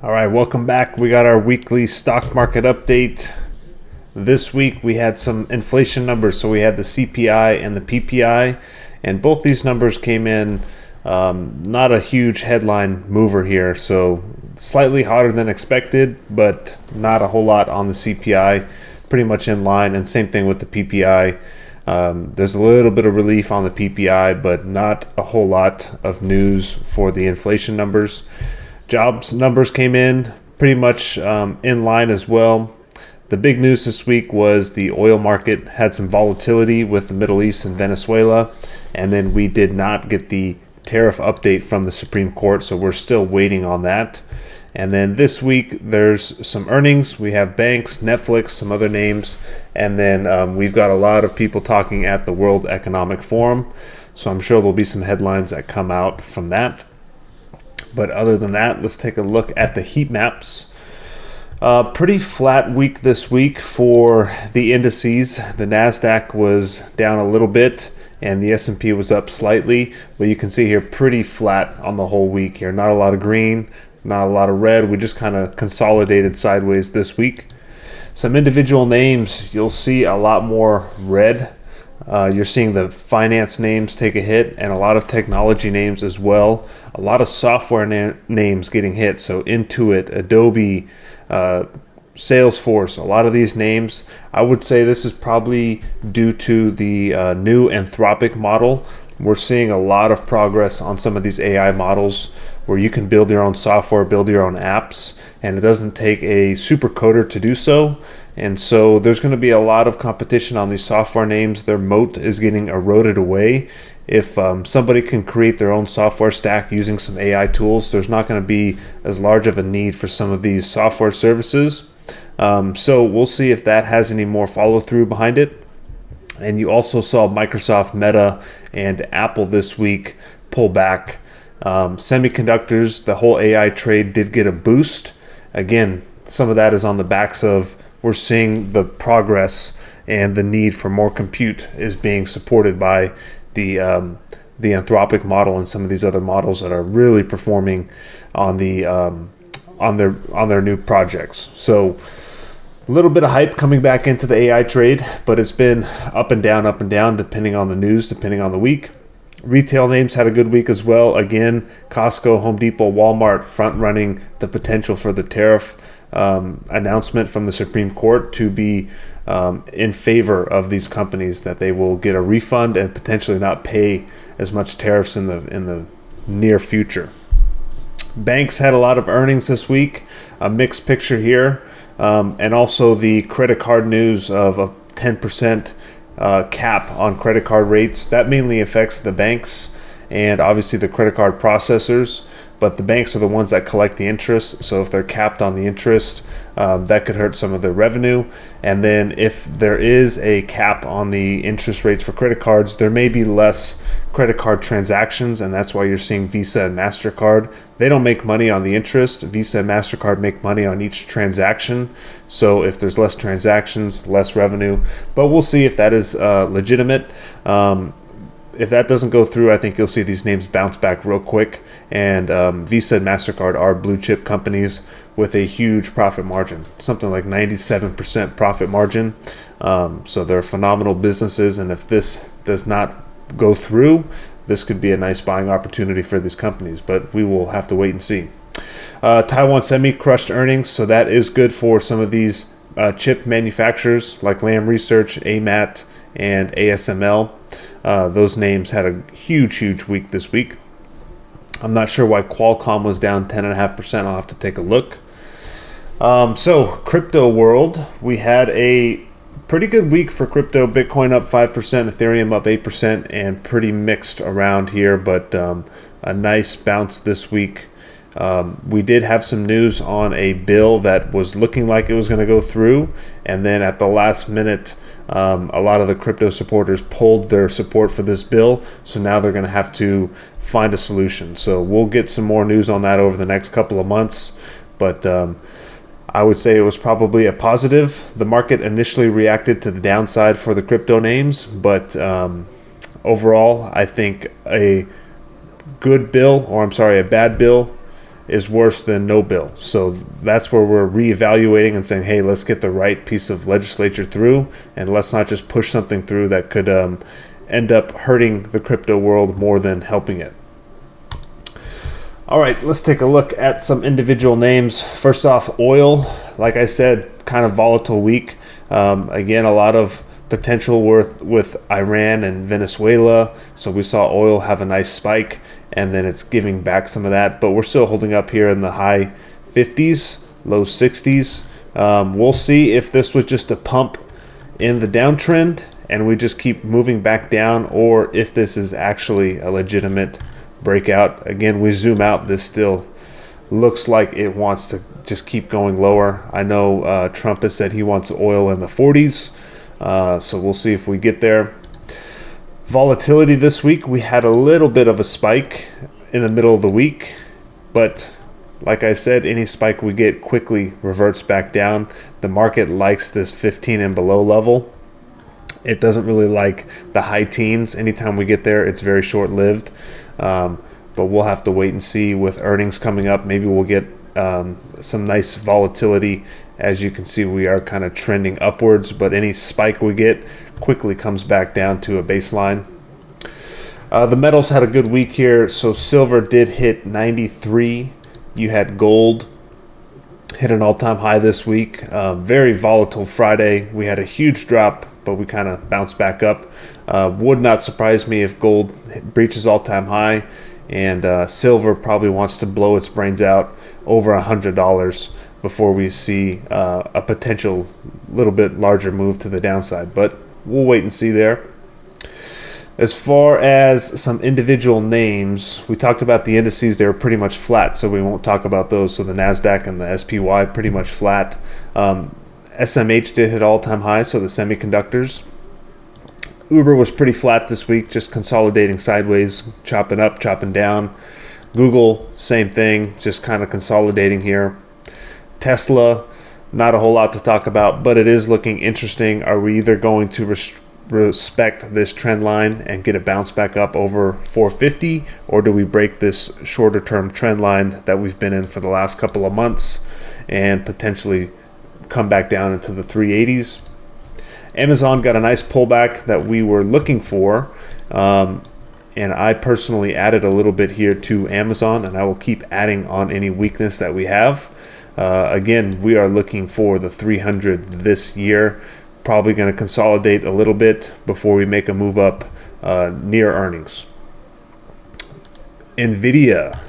All right, welcome back. We got our weekly stock market update. This week we had some inflation numbers. So we had the CPI and the PPI, and both these numbers came in not a huge headline mover here. So slightly hotter than expected, but not a whole lot on the CPI, pretty much in line. And same thing with the PPI. There's a little bit of relief on the PPI, but not a whole lot of news for the inflation numbers. Jobs numbers came in pretty much in line as well. The big news this week was the oil market had some volatility with the Middle East and Venezuela, and then we did not get the tariff update from the Supreme Court, so we're still waiting on that. And then this week there's some earnings. We have banks, Netflix, some other names, and then we've got a lot of people talking at the World Economic Forum, so I'm sure there'll be some headlines that come out from that. But other than that, let's take a look at the heat maps. Pretty flat week this week for the indices. The NASDAQ was down a little bit and the S&P was up slightly. But you can see here pretty flat on the whole week here. Not a lot of green, not a lot of red. We just kind of consolidated sideways this week. Some individual names, you'll see a lot more red. You're seeing the finance names take a hit and a lot of technology names as well. A lot of software names getting hit. So Intuit, Adobe, Salesforce, a lot of these names. I would say this is probably due to the new Anthropic model. We're seeing a lot of progress on some of these AI models where you can build your own software, build your own apps, and it doesn't take a super coder to do so. And so there's going to be a lot of competition on these software names. Their moat is getting eroded away. If somebody can create their own software stack using some AI tools, there's not going to be as large of a need for some of these software services. So we'll see if that has any more follow through behind it. And you also saw Microsoft, Meta, and Apple this week pull back. Semiconductors, the whole AI trade did get a boost. Again, some of that is on the backs of we're seeing the progress and the need for more compute is being supported by the Anthropic model and some of these other models that are really performing on the on their new projects. So a little bit of hype coming back into the AI trade, but it's been up and down depending on the news, depending on the week. Retail names had a good week as well. Again, Costco, Home Depot, Walmart front running the potential for the tariff announcement from the Supreme Court to be in favor of these companies, that they will get a refund and potentially not pay as much tariffs in the near future. Banks had a lot of earnings this week, a mixed picture here, and also the credit card news of a 10% cap on credit card rates. That mainly affects the banks and obviously the credit card processors, but the banks are the ones that collect the interest. So if they're capped on the interest, that could hurt some of their revenue. And then if there is a cap on the interest rates for credit cards, there may be less credit card transactions, and that's why you're seeing Visa and MasterCard. They don't make money on the interest. Visa and MasterCard make money on each transaction. So if there's less transactions, less revenue. But we'll see if that is legitimate. If that doesn't go through, I think you'll see these names bounce back real quick. And Visa and MasterCard are blue chip companies with a huge profit margin, something like 97% profit margin. So they're phenomenal businesses. And if this does not go through, this could be a nice buying opportunity for these companies. But we will have to wait and see. Taiwan Semi crushed earnings, so that is good for some of these chip manufacturers like Lam Research, AMAT, and ASML. Those names had a huge week this week. I'm not sure why Qualcomm was down 10.5%. I'll have to take a look. So crypto world, we had a pretty good week for crypto. Bitcoin up 5%, Ethereum up 8%, and pretty mixed around here, but a nice bounce this week. We did have some news on a bill that was looking like it was going to go through, and then at the last minute, a lot of the crypto supporters pulled their support for this bill, so now they're going to have to find a solution. So we'll get some more news on that over the next couple of months, but I would say it was probably a positive. The market initially reacted to the downside for the crypto names, but overall, I think a bad bill is worse than no bill. So that's where we're reevaluating and saying, hey, let's get the right piece of legislature through, and let's not just push something through that could end up hurting the crypto world more than helping it. All right, let's take a look at some individual names. First off, oil. Like I said, kind of volatile week. Again, a lot of potential with Iran and Venezuela. So we saw oil have a nice spike, and then it's giving back some of that. But we're still holding up here in the high 50s, low 60s. We'll see if this was just a pump in the downtrend and we just keep moving back down, or if this is actually a legitimate breakout. Again, we zoom out, this still looks like it wants to just keep going lower. I know Trump has said he wants oil in the 40s, so we'll see if we get there. Volatility this week, we had a little bit of a spike in the middle of the week, but like I said, any spike we get quickly reverts back down. The market likes this 15 and below level. It doesn't really like the high teens. Anytime we get there, it's very short-lived. But we'll have to wait and see with earnings coming up. Maybe we'll get some nice volatility. As you can see, we are kind of trending upwards, but any spike we get quickly comes back down to a baseline. The metals had a good week here. So silver did hit 93. You had gold hit an all-time high this week. Very volatile Friday. We had a huge drop, but we kind of bounced back up. Would not surprise me if gold breaches all-time high, and silver probably wants to blow its brains out over $100 before we see a potential little bit larger move to the downside. But we'll wait and see there. As far as some individual names, we talked about the indices. They were pretty much flat, so we won't talk about those. So the NASDAQ and the SPY pretty much flat. SMH did hit all-time highs, so the semiconductors. Uber was pretty flat this week, just consolidating sideways, chopping up, chopping down. Google, same thing, just kind of consolidating here. Tesla, not a whole lot to talk about, but it is looking interesting. Are we either going to respect this trend line and get a bounce back up over 450, or do we break this shorter term trend line that we've been in for the last couple of months and potentially come back down into the 380s? Amazon got a nice pullback that we were looking for, and I personally added a little bit here to Amazon, and I will keep adding on any weakness that we have. Again, we are looking for the 300 this year. Probably going to consolidate a little bit before we make a move up near earnings. Nvidia,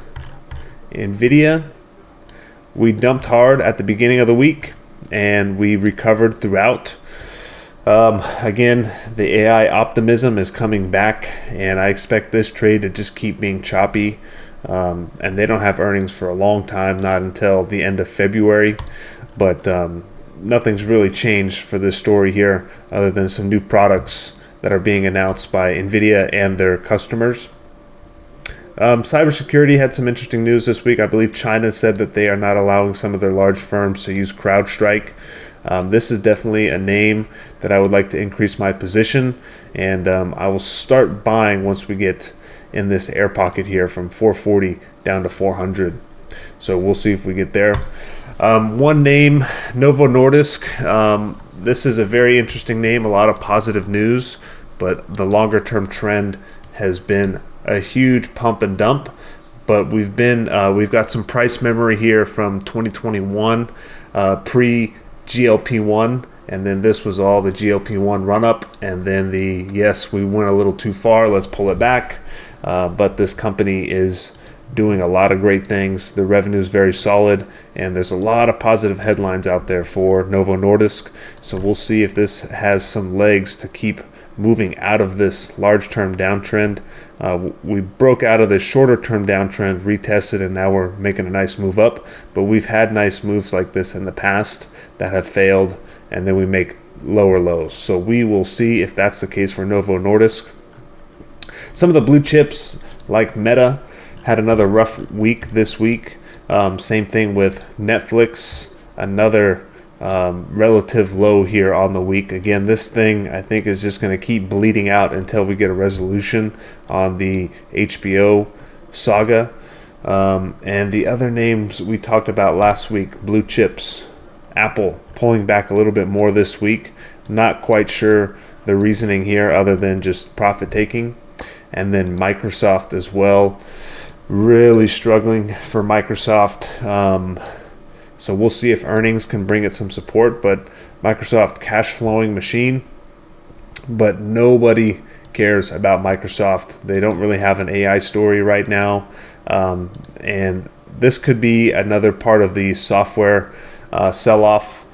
we dumped hard at the beginning of the week and we recovered throughout. Again, the AI optimism is coming back, and I expect this trade to just keep being choppy. And they don't have earnings for a long time, not until the end of February. But nothing's really changed for this story here other than some new products that are being announced by NVIDIA and their customers. Cybersecurity had some interesting news this week. I believe China said that they are not allowing some of their large firms to use CrowdStrike. This is definitely a name that I would like to increase my position, and I will start buying once we get in this air pocket here from 440 down to 400. So we'll see if we get there. One name, Novo Nordisk. This is a very interesting name, a lot of positive news, but the longer term trend has been a huge pump and dump. But we've got some price memory here from 2021, pre GLP-1, and then this was all the GLP-1 run up, and then we went a little too far, let's pull it back. But this company is doing a lot of great things. The revenue is very solid, and there's a lot of positive headlines out there for Novo Nordisk. So we'll see if this has some legs to keep moving out of this large term downtrend. We broke out of this shorter term downtrend, retested, and now we're making a nice move up. But we've had nice moves like this in the past that have failed, and then we make lower lows. So we will see if that's the case for Novo Nordisk. Some of the blue chips like Meta had another rough week this week. Same thing with Netflix, another relative low here on the week. Again, this thing I think is just going to keep bleeding out until we get a resolution on the HBO saga. And the other names we talked about last week, blue chips, Apple pulling back a little bit more this week. Not quite sure the reasoning here other than just profit taking. And then Microsoft as well. Really struggling for Microsoft. So we'll see if earnings can bring it some support. But Microsoft cash flowing machine. But nobody cares about Microsoft. They don't really have an AI story right now. And this could be another part of the software sell-off.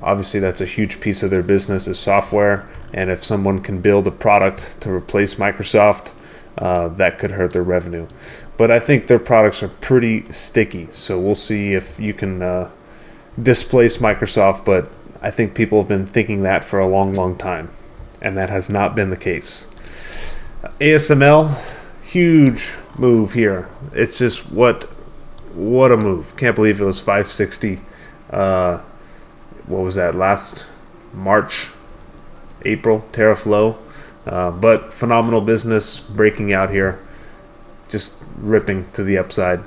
Obviously, that's a huge piece of their business is software. And if someone can build a product to replace Microsoft, that could hurt their revenue. But I think their products are pretty sticky. So we'll see if you can displace Microsoft. But I think people have been thinking that for a long, long time. And that has not been the case. ASML, huge move here. It's just what a move. Can't believe it was 560. What was that, last March, April, tariff low. But phenomenal business breaking out here, just ripping to the upside.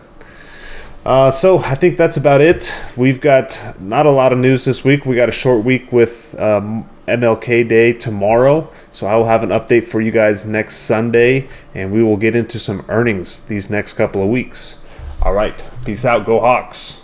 So I think that's about it. We've got not a lot of news this week. We got a short week with MLK Day tomorrow. So I will have an update for you guys next Sunday, and we will get into some earnings these next couple of weeks. All right. Peace out. Go Hawks.